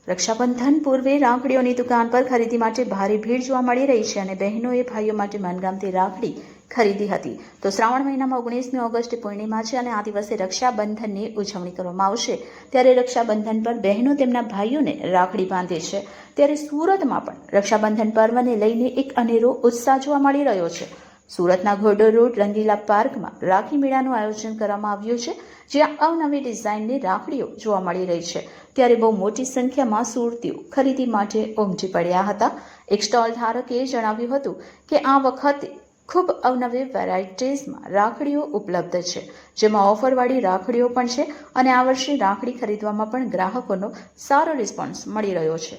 રક્ષાબંધન પૂર્વે રાખડીઓની દુકાન પર ખરીદી માટે ભારે ભીડ જોવા મળી રહી છે અને બહેનોએ ભાઈઓ માટે મનગમતી રાખડી ખરીદી હતી. તો શ્રાવણ મહિનામાં 19મી ઓગસ્ટ પૂર્ણિમા છે અને આ દિવસે રક્ષાબંધનની ઉજવણી કરવામાં આવશે. ત્યારે રક્ષાબંધન પર બહેનો તેમના ભાઈઓને રાખડી બાંધે છે. ત્યારે સુરતમાં પણ રક્ષાબંધન પર્વને લઈને એક અનેરો ઉત્સાહ જોવા મળી રહ્યો છે. સુરતના ઘોડો રોડ રંગીલા પાર્કમાં રાખી મેળાનું આયોજન કરવામાં આવ્યું છે, જ્યાં અવનવી ડિઝાઇનની રાખડીઓ જોવા મળી રહી છે. ત્યારે બહુ મોટી સંખ્યામાં સુરતીઓ ખરીદી માટે ઉમટી પડ્યા હતા. એક સ્ટોલ ધારકે જણાવ્યું હતું કે આ વખતે ખૂબ અવનવી વેરાયટીઝમાં રાખડીઓ ઉપલબ્ધ છે, જેમાં ઓફરવાળી રાખડીઓ પણ છે અને આ વર્ષે રાખડી ખરીદવામાં પણ ગ્રાહકોનો સારો રિસ્પોન્સ મળી રહ્યો છે.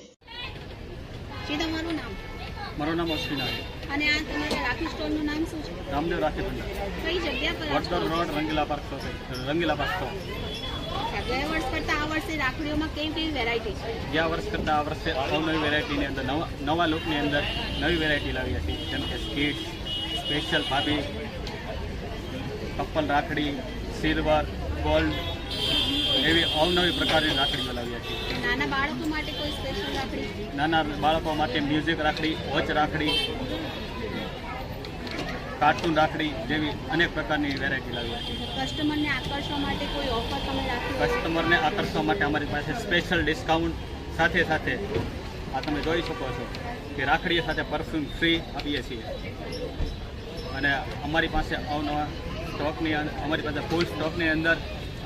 મારું નામ અશ્વિના છે અને આ તમારા રાખી સ્ટોરનું નામ શું છે? રામદેવ રાખી ભંડાર, કઈ જગ્યા પર વડોદરા રોડ, રંગીલા પાર્ક સ્ટોર. ગયા વર્ષ કરતાં આ વર્ષે રાખડીઓમાં કેવી વેરાયટી છે? ગયા વર્ષ કરતાં આ વર્ષે અવનવી વેરાયટીની અંદર નવા લુકની અંદર નવી વેરાયટી લાવી હતી, જેમ કે સ્કીટ્સ, સ્પેશિયલ ભાભી, કપલ રાખડી, સિલ્વર, ગોલ્ડ એવી અવનવી પ્રકારની રાખડીઓ લાવી હતી. નાના બાળકો માટે કોઈ સ્પેશિયલ રાખડી? નાના બાળકો માટે મ્યુઝિક રાખડી, વોચ રાખડી, કાર્ટૂન રાખડી જેવી અનેક પ્રકારની વેરાયટી લાવી હતી. કસ્ટમરને આકર્ષવા માટે કોઈ ઓફર તમે રાખી? કસ્ટમરને આકર્ષવા માટે અમારી પાસે સ્પેશિયલ ડિસ્કાઉન્ટ સાથે આ તમે જોઈ શકો છો કે રાખડી સાથે પરફ્યુમ ફ્રી આપીએ છીએ. અને અમારી પાસે અમારી પાસે ફૂલ સ્ટોકની અંદર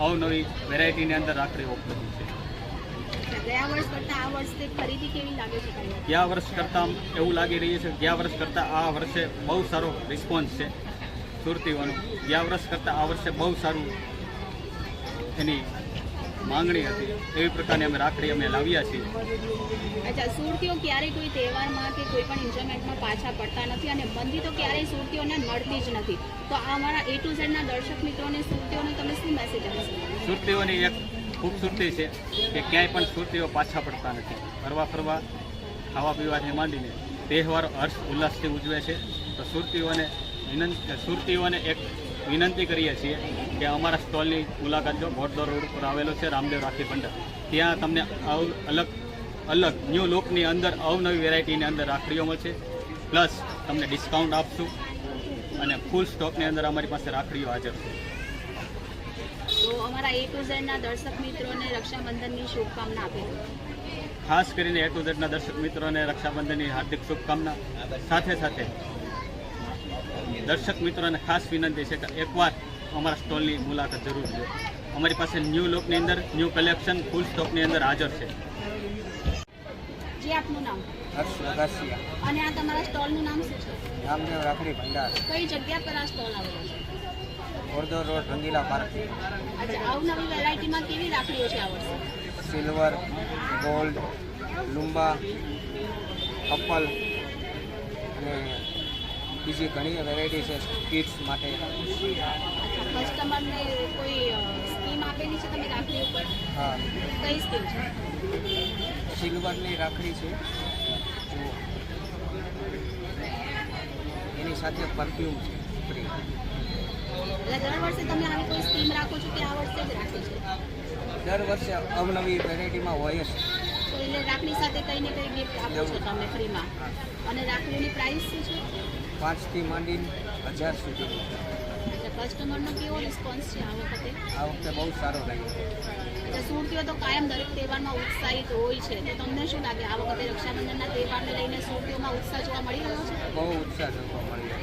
અવનવી વેરાયટીની અંદર રાખડીઓ ઉપલબ્ધ છે. ગયા વર્ષ કરતાં આ વર્ષે ખરીદી કેવી લાગે છે? ગયા વર્ષ કરતાં એવું લાગી રહ્યું છે ગયા વર્ષ કરતાં આ વર્ષે બહુ સારો રિસ્પોન્સ છે સુરતીઓનો. ગયા વર્ષ કરતાં આ વર્ષે બહુ સારું એની માંગણી હતી, એવી પ્રકારની રાખડી લાવ્યા છીએ. અચ્છા, સુરતીઓ ક્યારેય કોઈ તહેવારમાં કે કોઈ પણ એન્જોયમેન્ટમાં પાછા પડતા નથી અને મંદી તો ક્યારેય સુરતીઓને મળતી જ નથી. તો આ અમારા A to Z ના દર્શક મિત્રોને સુરતીઓને તમે શું મેસેજ આપશો? સુરતીઓની એક ખૂબસૂરતી છે કે ક્યાંય પણ સુરતીઓ પાછા પડતા નથી. ફરવા ખાવા પીવાથી માંડીને તહેવાર હર્ષ ઉલ્લાસથી ઉજવે છે. તો સુરતીઓને એક વિનંતી કરીએ છીએ કે અમારા સ્ટોલની મુલાકાત લો. ઘોડદોર રોડ પર આવેલો છે રામદેવ રાખી ભંડાર. ત્યાં તમને અલગ ન્યૂ લુકની અંદર અવનવી વેરાયટીની અંદર રાખડીઓ મળશે, પ્લસ તમને ડિસ્કાઉન્ટ આપશું અને ફૂલ સ્ટોકની અંદર અમારી પાસે રાખડીઓ હાજર છે. તો અમારા A to Z ના દર્શક મિત્રોને રક્ષાબંધનની શુભકામના આપી દો. ખાસ કરીને A to Z ના દર્શક મિત્રોને રક્ષાબંધનની હાર્દિક શુભકામના. સાથે દર્શક મિત્રોને ખાસ વિનંતી છે કે એકવાર અમારા સ્ટોલની મુલાકાત જરૂર લો. અમારી પાસે ન્યૂ લુકની અંદર ન્યૂ કલેક્શન ફૂલ સ્ટોકની અંદર હાજર છે. જી, આપનું નામ? હર્ષ વઘાસિયા. અને આ તમારા સ્ટોલનું નામ શું છે? રામદેવ રાખડી ભંડાર, કઈ જગ્યા પર આ સ્ટોલ આવેલો છે? ઘોડદોર રોડ, રંગીલા પાર્ક. અચ્છા, અવનવી વેરાયટીમાં કેવી રાખડીઓ છે આ વર્ષે? સિલ્વર, ગોલ્ડ, લુંબા, કપલ અને બીજી ઘણી વેરાયટી છે કિડ્સ માટે. કસ્ટમરને કોઈ સ્કીમ આપેલી છે તમે રાખડી ઉપર? હા, કઈ સ્કીમ છે? સિલ્વરની રાખડી છે, એની સાથે પરફ્યુમ છે ફ્રી. એટલે દર વર્ષે તમે આવી કોઈ સ્કીમ રાખો છો કે આ વર્ષે જ રાખી છે? દર વર્ષે અવનવી વેરાયટીમાં હોય છે. તો એટલે રાખડી સાથે કંઈ ને કંઈ ગિફ્ટ આપો છો તમે ફ્રીમાં. અને રાખડીની પ્રાઇસ શું છે? 5 થી માંડીને 1000 સુધી. એટલે કસ્ટમરનો કેવો રિસ્પોન્સ છે આ વખતે? આ વખતે બહુ સારો રહ્યો. એટલે સુરતીઓ તો કાયમ દરેક તહેવારમાં ઉત્સાહિત હોય છે, તો તમને શું લાગે આ વખતે રક્ષાબંધનના તહેવારને લઈને સુરતીઓમાં ઉત્સાહ જોવા મળી રહ્યો છે? બહુ ઉત્સાહ જોવા મળ્યો.